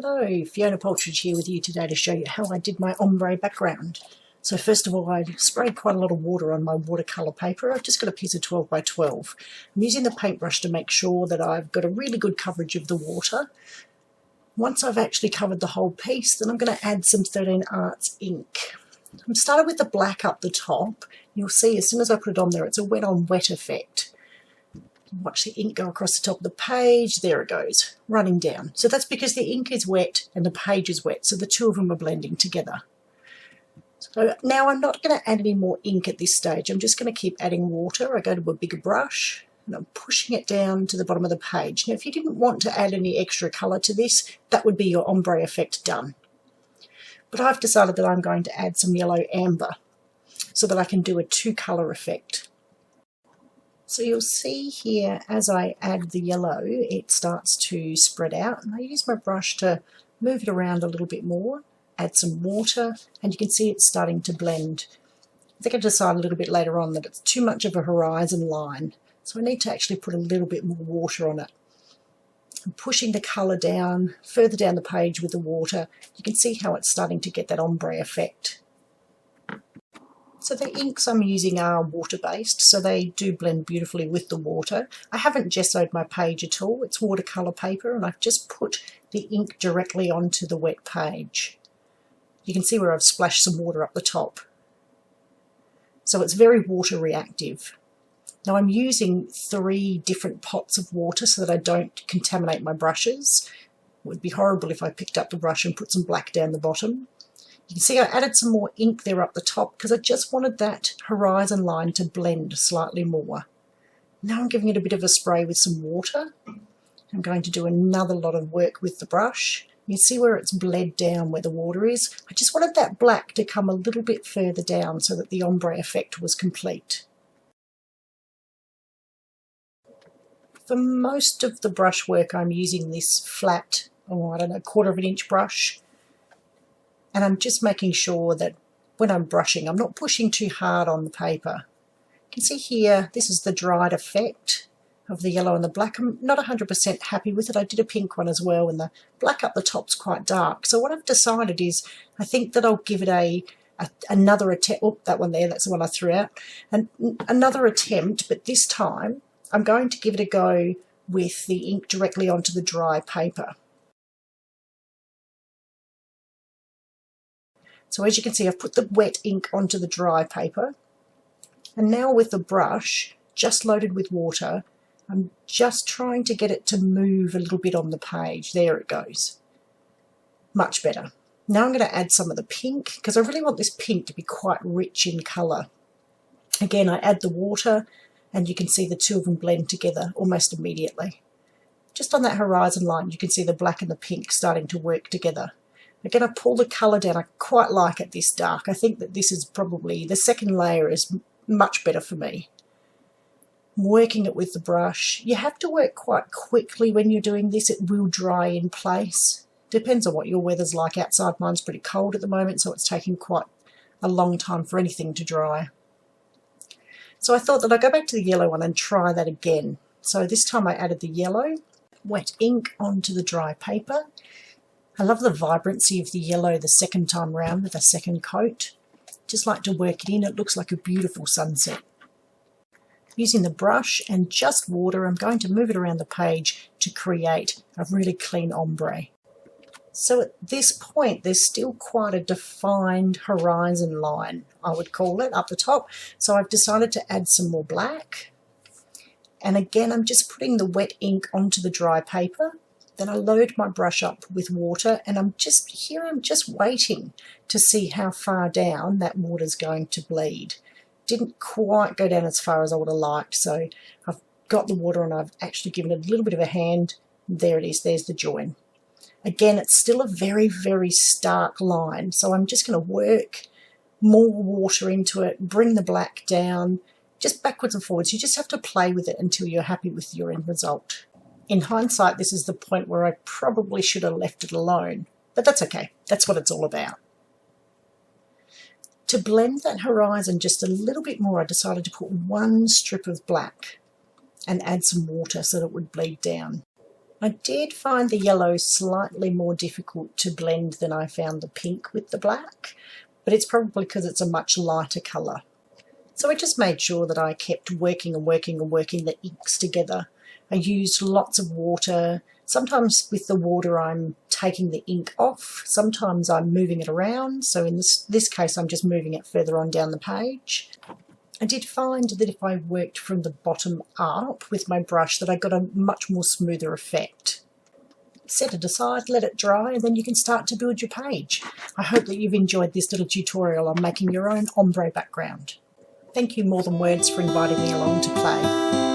Hello, Fiona Paltridge here with you today to show you how I did my ombre background. So first of all, I sprayed quite a lot of water on my watercolour paper. I've just got a piece of 12 by 12. I'm using the paintbrush to make sure that I've got a really good coverage of the water. Once I've actually covered the whole piece, then I'm going to add some 13 Arts ink. I'm starting with the black up the top. You'll see as soon as I put it on there, it's a wet on wet effect. Watch the ink go across the top of the page. There it goes, running down. So that's because the ink is wet and the page is wet, so the two of them are blending together. So now I'm not going to add any more ink at this stage. I'm just going to keep adding water. I go to a bigger brush and I'm pushing it down to the bottom of the page. Now if you didn't want to add any extra colour to this, that would be your ombre effect done. But I've decided that I'm going to add some yellow amber so that I can do a two-colour effect. So you'll see here as I add the yellow, it starts to spread out, and I use my brush to move it around a little bit more, add some water, and you can see it's starting to blend. I think I decided a little bit later on that it's too much of a horizon line, so I need to actually put a little bit more water on it. I'm pushing the colour down, further down the page with the water. You can see how it's starting to get that ombre effect. So the inks I'm using are water-based, so they do blend beautifully with the water. I haven't gessoed my page at all. It's watercolour paper, and I've just put the ink directly onto the wet page. You can see where I've splashed some water up the top. So it's very water reactive. Now I'm using 3 different pots of water so that I don't contaminate my brushes. It would be horrible if I picked up the brush and put some black down the bottom. You can see I added some more ink there up the top because I just wanted that horizon line to blend slightly more. Now I'm giving it a bit of a spray with some water. I'm going to do another lot of work with the brush. You can see where it's bled down where the water is. I just wanted that black to come a little bit further down so that the ombre effect was complete. For most of the brush work I'm using this flat, I don't know, 1/4 inch brush. And I'm just making sure that when I'm brushing, I'm not pushing too hard on the paper. You can see here, this is the dried effect of the yellow and the black. I'm not 100% happy with it. I did a pink one as well, and the black up the top's quite dark. So what I've decided is, I think that I'll give it another attempt. Oh, that one there, that's the one I threw out. And another attempt, but this time I'm going to give it a go with the ink directly onto the dry paper. So as you can see, I've put the wet ink onto the dry paper, and now with the brush just loaded with water, I'm just trying to get it to move a little bit on the page. There it goes. Much better. Now I'm going to add some of the pink because I really want this pink to be quite rich in colour. Again, I add the water and you can see the two of them blend together almost immediately. Just on that horizon line, you can see the black and the pink starting to work together. Again, I pull the colour down. I quite like it this dark. I think that this is probably, the second layer is much better for me. I'm working it with the brush. You have to work quite quickly when you're doing this. It will dry in place. Depends on what your weather's like outside. Mine's pretty cold at the moment, so it's taking quite a long time for anything to dry. So I thought that I'd go back to the yellow one and try that again. So this time I added the yellow, wet ink onto the dry paper. I love the vibrancy of the yellow the second time round with a second coat. Just like to work it in. It looks like a beautiful sunset. Using the brush and just water, I'm going to move it around the page to create a really clean ombre. So at this point, there's still quite a defined horizon line, I would call it, up the top. So I've decided to add some more black. And again, I'm just putting the wet ink onto the dry paper. Then I load my brush up with water, and I'm just waiting to see how far down that water's going to bleed. Didn't quite go down as far as I would have liked, so I've got the water and I've actually given it a little bit of a hand. There it is, there's the join. Again, it's still a very, very stark line, so I'm just going to work more water into it, bring the black down, just backwards and forwards. You just have to play with it until you're happy with your end result. In hindsight, this is the point where I probably should have left it alone, but that's okay. That's what it's all about. To blend that horizon just a little bit more, I decided to put one strip of black and add some water so that it would bleed down. I did find the yellow slightly more difficult to blend than I found the pink with the black, but it's probably because it's a much lighter colour. So I just made sure that I kept working and working and working the inks together. I used lots of water. Sometimes with the water I'm taking the ink off, sometimes I'm moving it around, so in this case I'm just moving it further on down the page. I did find that if I worked from the bottom up with my brush that I got a much more smoother effect. Set it aside, let it dry, and then you can start to build your page. I hope that you've enjoyed this little tutorial on making your own ombre background. Thank you More Than Words for inviting me along to play.